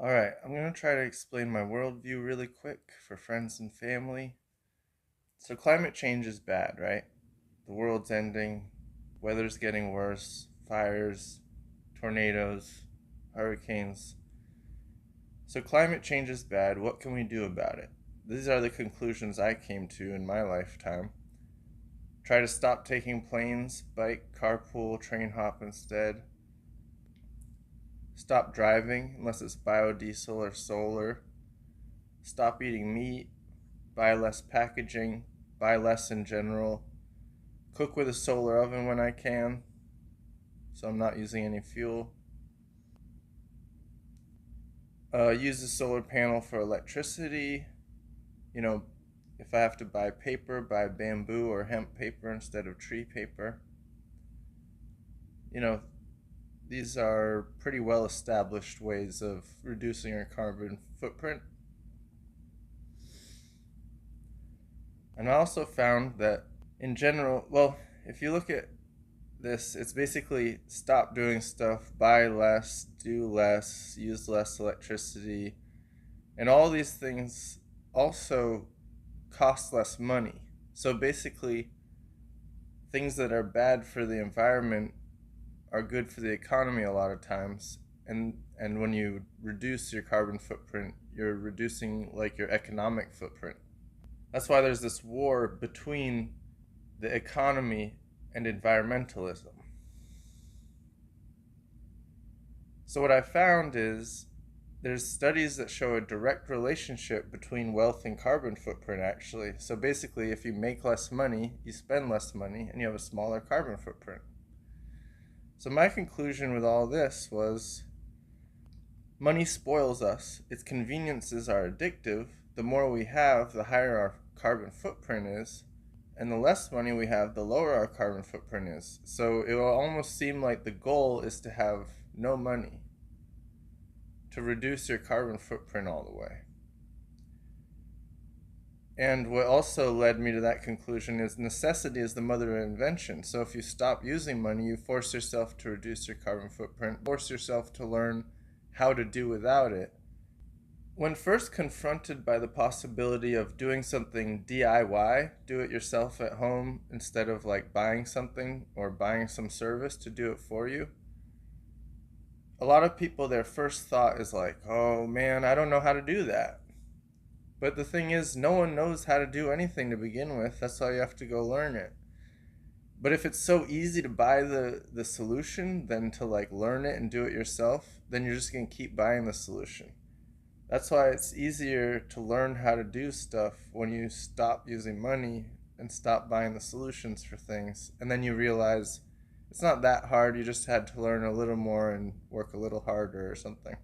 Alright, I'm going to try to explain my worldview really quick for friends and family. So, climate change is bad, right? The world's ending, weather's getting worse, fires, tornadoes, hurricanes. So, climate change is bad. What can we do about it? These are the conclusions I came to in my lifetime. Try to stop taking planes, bike, carpool, train hop instead. Stop driving unless it's biodiesel or solar. Stop eating meat, buy less packaging, buy less in general, cook with a solar oven when I can, so I'm not using any fuel. Use a solar panel for electricity. You know, if I have to buy paper, buy bamboo or hemp paper instead of tree paper. You know, these are pretty well established ways of reducing our carbon footprint. And I also found that in general, well, if you look at this, it's basically stop doing stuff, buy less, do less, use less electricity, and all these things also cost less money. So basically, things that are bad for the environment are good for the economy a lot of times. And when you reduce your carbon footprint, you're reducing like your economic footprint. That's why there's this war between the economy and environmentalism. So what I found is there's studies that show a direct relationship between wealth and carbon footprint actually. So basically if you make less money, you spend less money and you have a smaller carbon footprint. So my conclusion with all this was money spoils us. Its conveniences are addictive. The more we have, the higher our carbon footprint is. And the less money we have, the lower our carbon footprint is. So it will almost seem like the goal is to have no money, to reduce your carbon footprint all the way. And what also led me to that conclusion is necessity is the mother of invention. So if you stop using money, you force yourself to reduce your carbon footprint, force yourself to learn how to do without it. When first confronted by the possibility of doing something DIY, do it yourself at home, instead of like buying something or buying some service to do it for you, a lot of people, their first thought is like, oh man, I don't know how to do that. But the thing is, no one knows how to do anything to begin with. That's why you have to go learn it. But if it's so easy to buy the solution than to like learn it and do it yourself, then you're just going to keep buying the solution. That's why it's easier to learn how to do stuff when you stop using money and stop buying the solutions for things. And then you realize it's not that hard. You just had to learn a little more and work a little harder or something.